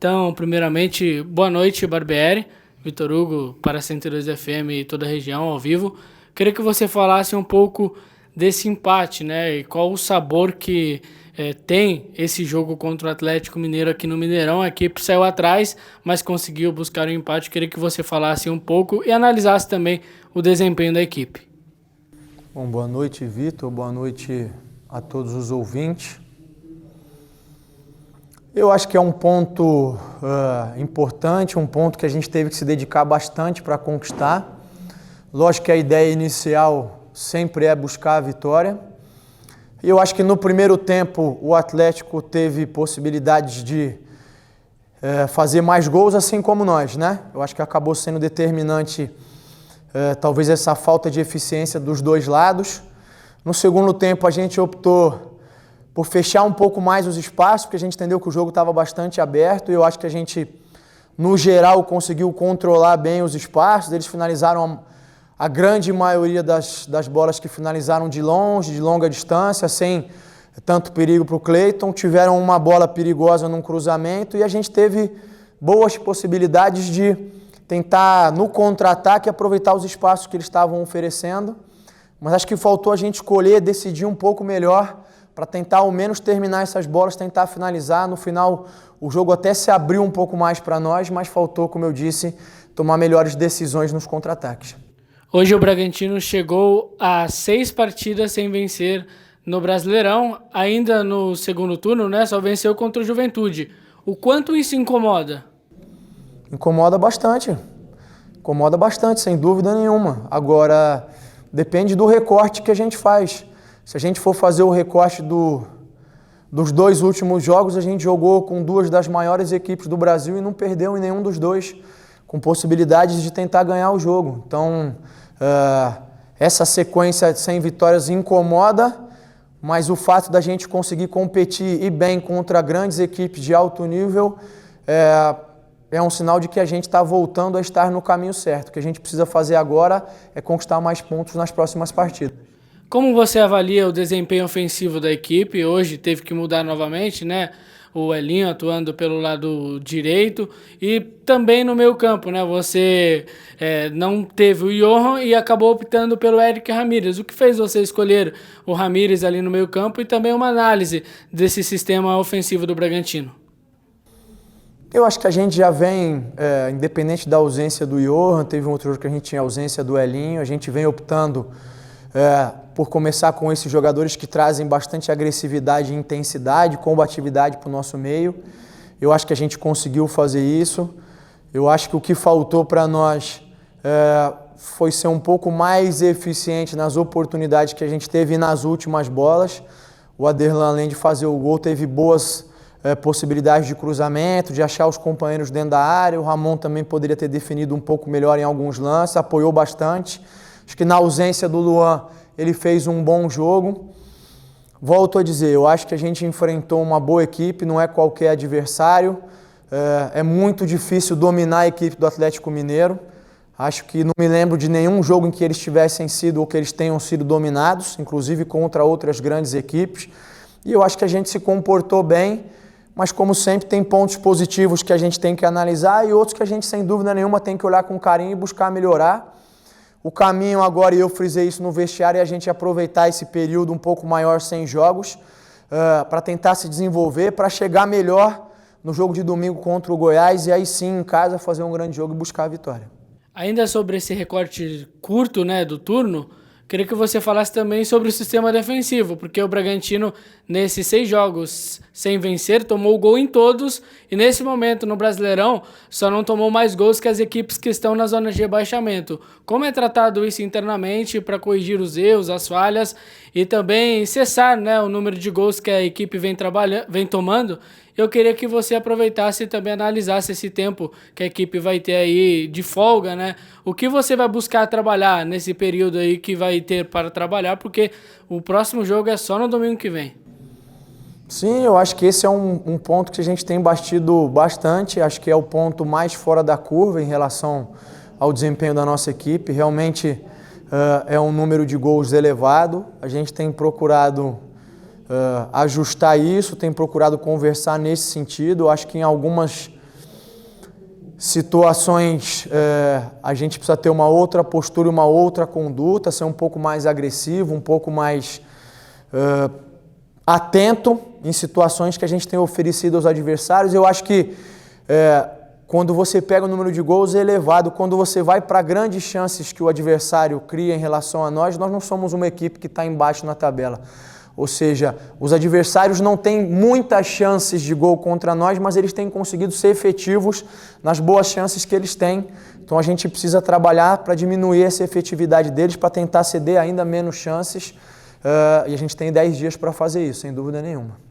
Então, primeiramente, boa noite, Barbieri, Vitor Hugo, para 102 FM e toda a região, ao vivo. Queria que você falasse um pouco desse empate, né? E qual o sabor que tem esse jogo contra o Atlético Mineiro aqui no Mineirão. A equipe saiu atrás, mas conseguiu buscar o empate. Queria que você falasse um pouco e analisasse também o desempenho da equipe. Bom, boa noite, Vitor. Boa noite a todos os ouvintes. Eu acho que é um ponto importante, um ponto que a gente teve que se dedicar bastante para conquistar. Lógico que a ideia inicial sempre é buscar a vitória. Eu acho que no primeiro tempo o Atlético teve possibilidades de fazer mais gols, assim como nós, né? Eu acho que acabou sendo determinante talvez essa falta de eficiência dos dois lados. No segundo tempo a gente optou por fechar um pouco mais os espaços, porque a gente entendeu que o jogo estava bastante aberto e eu acho que a gente, no geral, conseguiu controlar bem os espaços. Eles finalizaram a grande maioria das bolas que finalizaram de longe, de longa distância, sem tanto perigo para o Cleiton. Tiveram uma bola perigosa num cruzamento e a gente teve boas possibilidades de tentar, no contra-ataque, aproveitar os espaços que eles estavam oferecendo. Mas acho que faltou a gente escolher, decidir um pouco melhor para tentar ao menos terminar essas bolas, tentar finalizar. No final, o jogo até se abriu um pouco mais para nós, mas faltou, como eu disse, tomar melhores decisões nos contra-ataques. Hoje o Bragantino chegou a 6 partidas sem vencer no Brasileirão, ainda no segundo turno, né? Só venceu contra o Juventude. O quanto isso incomoda? Incomoda bastante, sem dúvida nenhuma. Agora, depende do recorte que a gente faz. Se a gente for fazer o recorte dos 2 últimos jogos, a gente jogou com 2 das maiores equipes do Brasil e não perdeu em nenhum dos 2, com possibilidades de tentar ganhar o jogo. Então, essa sequência sem vitórias incomoda, mas o fato da gente conseguir competir e bem contra grandes equipes de alto nível é um sinal de que a gente está voltando a estar no caminho certo. O que a gente precisa fazer agora é conquistar mais pontos nas próximas partidas. Como você avalia o desempenho ofensivo da equipe? Hoje teve que mudar novamente, né? O Elinho atuando pelo lado direito e também no meio campo, né? Você não teve o Johan e acabou optando pelo Eric Ramírez. O que fez você escolher o Ramírez ali no meio campo e também uma análise desse sistema ofensivo do Bragantino? Eu acho que a gente já vem, independente da ausência do Johan, teve um outro jogo que a gente tinha ausência do Elinho, a gente vem optando por começar com esses jogadores que trazem bastante agressividade e intensidade, combatividade para o nosso meio. Eu acho que a gente conseguiu fazer isso. Eu acho que o que faltou para nós foi ser um pouco mais eficiente nas oportunidades que a gente teve nas últimas bolas. O Aderlan, além de fazer o gol, teve boas possibilidades de cruzamento, de achar os companheiros dentro da área. O Ramon também poderia ter definido um pouco melhor em alguns lances, apoiou bastante. Acho que na ausência do Luan, ele fez um bom jogo. Volto a dizer, eu acho que a gente enfrentou uma boa equipe, não é qualquer adversário. É muito difícil dominar a equipe do Atlético Mineiro. Acho que não me lembro de nenhum jogo em que eles tivessem sido ou que eles tenham sido dominados, inclusive contra outras grandes equipes. E eu acho que a gente se comportou bem, mas como sempre tem pontos positivos que a gente tem que analisar e outros que a gente sem dúvida nenhuma tem que olhar com carinho e buscar melhorar. O caminho agora, e eu frisei isso no vestiário, é a gente aproveitar esse período um pouco maior sem jogos para tentar se desenvolver, para chegar melhor no jogo de domingo contra o Goiás e aí sim, em casa, fazer um grande jogo e buscar a vitória. Ainda sobre esse recorte curto, né, do turno, queria que você falasse também sobre o sistema defensivo, porque o Bragantino, nesses 6 jogos sem vencer, tomou gol em todos e nesse momento no Brasileirão só não tomou mais gols que as equipes que estão na zona de rebaixamento. Como é tratado isso internamente para corrigir os erros, as falhas e também cessar, né, o número de gols que a equipe vem tomando? Eu queria que você aproveitasse e também analisasse esse tempo que a equipe vai ter aí de folga, né? O que você vai buscar trabalhar nesse período aí que vai ter para trabalhar, porque o próximo jogo é só no domingo que vem. Sim, eu acho que esse é um ponto que a gente tem batido bastante, acho que é o ponto mais fora da curva em relação ao desempenho da nossa equipe. Realmente é um número de gols elevado, a gente tem procurado ajustar isso, tem procurado conversar nesse sentido. Eu acho que em algumas situações a gente precisa ter uma outra postura, uma outra conduta, ser um pouco mais agressivo, um pouco mais atento em situações que a gente tem oferecido aos adversários. Eu acho que quando você pega o número de gols é elevado, quando você vai para grandes chances que o adversário cria em relação a nós não somos uma equipe que está embaixo na tabela. Ou seja, os adversários não têm muitas chances de gol contra nós, mas eles têm conseguido ser efetivos nas boas chances que eles têm. Então a gente precisa trabalhar para diminuir essa efetividade deles, para tentar ceder ainda menos chances. E a gente tem 10 dias para fazer isso, sem dúvida nenhuma.